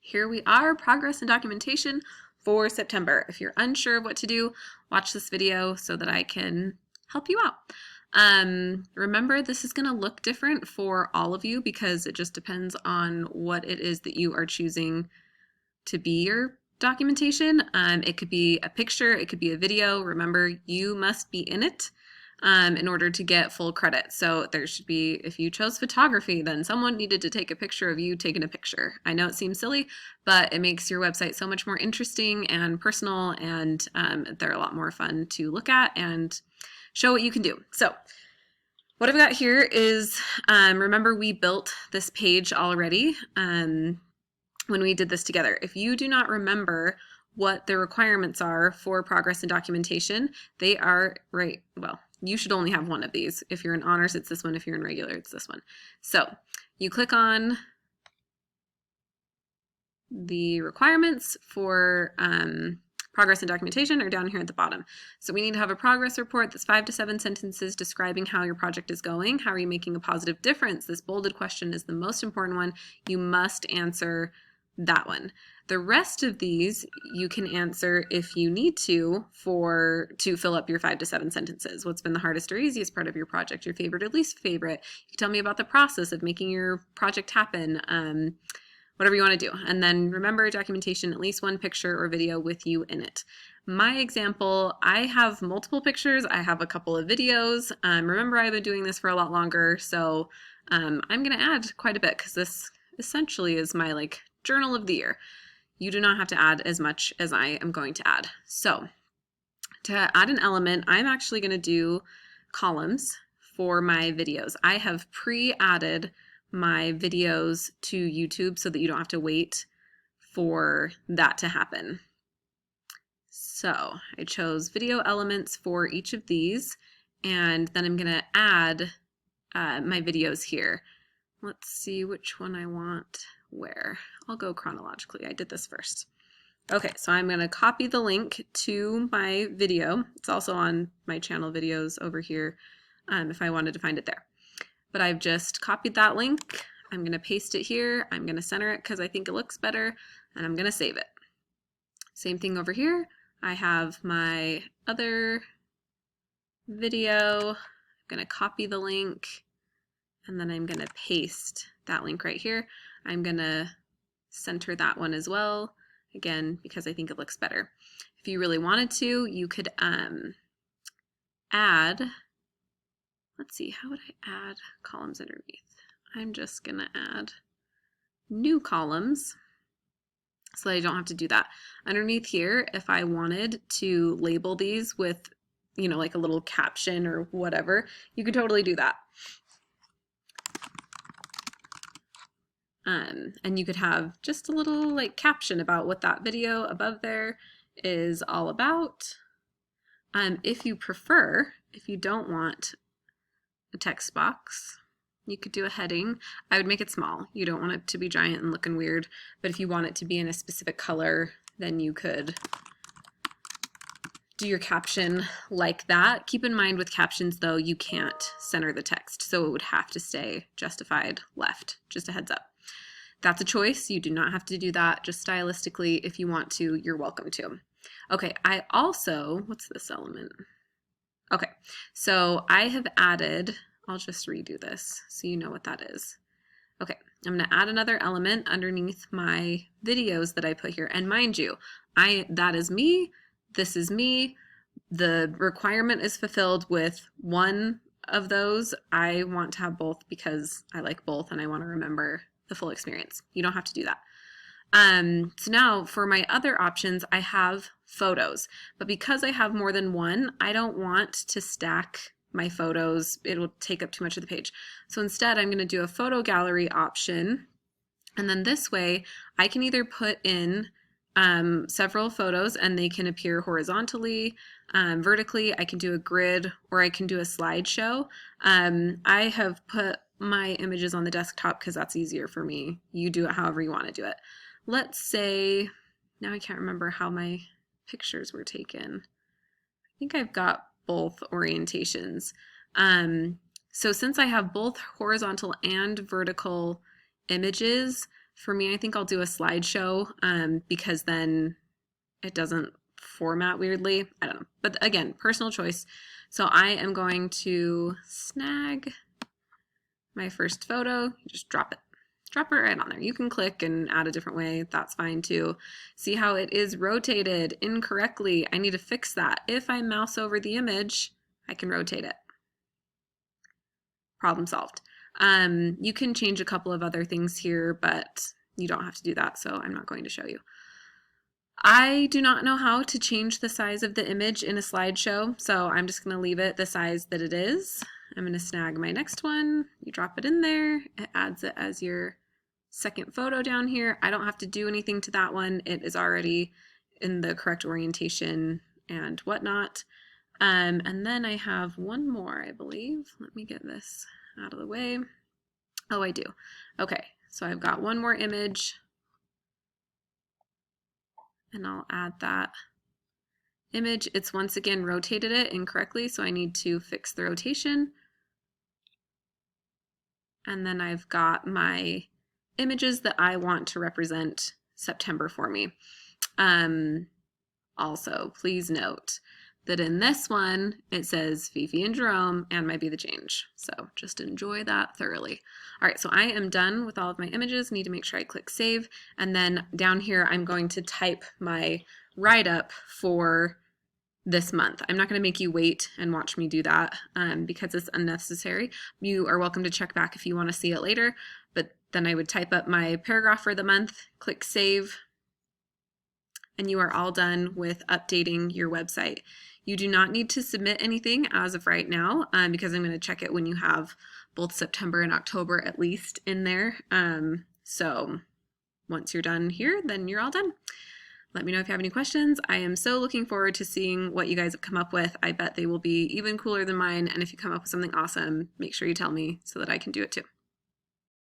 here we are, progress and documentation for September. If you're unsure of what to do, watch this video so that I can help you out. Remember, this is going to look different for all of you because it just depends on what it is that you are choosing to be your documentation. It could be a picture, it could be a video. Remember, you must be in it in order to get full credit. So there should be, if you chose photography, then someone needed to take a picture of you taking a picture. I know it seems silly, but it makes your website so much more interesting and personal, and they're a lot more fun to look at and show what you can do. So what I've got here is, remember we built this page already when we did this together. If you do not remember what the requirements are for progress and documentation, they are right, well, you should only have one of these. If you're in honors, it's this one. If you're in regular, it's this one. So you click on the requirements for progress and documentation are down here at the bottom. So we need to have a progress report that's 5 to 7 sentences describing how your project is going. How are you making a positive difference? This bolded question is the most important one. You must answer that one. The rest of these you can answer if you need to fill up your 5 to 7 sentences. What's been the hardest or easiest part of your project? Your favorite or least favorite? You can tell me about the process of making your project happen. Whatever you want to do. And then remember, documentation, at least one picture or video with you in it. My example, I have multiple pictures. I have a couple of videos. Remember, I've been doing this for a lot longer, so I'm going to add quite a bit because this essentially is my journal of the year. You do not have to add as much as I am going to add. So to add an element, I'm actually going to do columns for my videos. I have pre-added my videos to YouTube so that you don't have to wait for that to happen. So I chose video elements for each of these, and then I'm going to add my videos here. Let's see which one I want where. I'll go chronologically. I did this first. Okay, so I'm going to copy the link to my video. It's also on my channel videos over here if I wanted to find it there. But I've just copied that link. I'm going to paste it here. I'm going to center it because I think it looks better, and I'm going to save it. Same thing over here. I have my other video. I'm going to copy the link, and then I'm going to paste that link right here. I'm going to center that one as well, again, because I think it looks better. If you really wanted to, you could add, let's see, how would I add columns underneath? I'm just going to add new columns so that I don't have to do that. Underneath here, if I wanted to label these with, like a little caption or whatever, you could totally do that. And you could have just a little caption about what that video above there is all about. If you prefer, if you don't want a text box, you could do a heading. I would make it small. You don't want it to be giant and looking weird, but if you want it to be in a specific color, then you could do your caption like that. Keep in mind with captions though, you can't center the text, so it would have to stay justified left, just a heads up. That's a choice. You do not have to do that. Just stylistically, if you want to, you're welcome to. Okay, I also, what's this element? Okay, so I have added, I'll just redo this so you know what that is. Okay, I'm going to add another element underneath my videos that I put here. And mind you, that is me, this is me. The requirement is fulfilled with one of those. I want to have both because I like both and I want to remember the full experience. You don't have to do that. So now for my other options, I have photos, but because I have more than one, I don't want to stack my photos. It will take up too much of the page. So instead, I'm going to do a photo gallery option. And then this way, I can either put in several photos and they can appear horizontally, vertically. I can do a grid, or I can do a slideshow. I have put my images on the desktop because that's easier for me. You do it however you want to do it. Let's say, now I can't remember how my pictures were taken. I think I've got both orientations. So since I have both horizontal and vertical images, For me, I think I'll do a slideshow because then it doesn't format weirdly. I don't know. But again, personal choice. So I am going to snag my first photo. You just drop it. Drop it right on there. You can click and add a different way. That's fine too. See how it is rotated incorrectly. I need to fix that. If I mouse over the image, I can rotate it. Problem solved. You can change a couple of other things here, but you don't have to do that, so I'm not going to show you. I do not know how to change the size of the image in a slideshow, so I'm just going to leave it the size that it is. I'm going to snag my next one. You drop it in there. It adds it as your second photo down here. I don't have to do anything to that one. It is already in the correct orientation and whatnot. And then I have one more, I believe. Let me get this out of the way. Oh, I do. Okay, so I've got one more image. And I'll add that image. It's once again rotated it incorrectly, so I need to fix the rotation. And then I've got my images that I want to represent September for me. Also, please note that in this one, it says Fifi and Jerome and might be the change. So just enjoy that thoroughly. All right, so I am done with all of my images. Need to make sure I click save. And then down here, I'm going to type my write-up for this month. I'm not going to make you wait and watch me do that because it's unnecessary. You are welcome to check back if you want to see it later, but then I would type up my paragraph for the month, click save, and you are all done with updating your website. You do not need to submit anything as of right now because I'm going to check it when you have both September and October at least in there. So once you're done here, then you're all done. Let me know if you have any questions. I am so looking forward to seeing what you guys have come up with. I bet they will be even cooler than mine. And if you come up with something awesome, make sure you tell me so that I can do it too.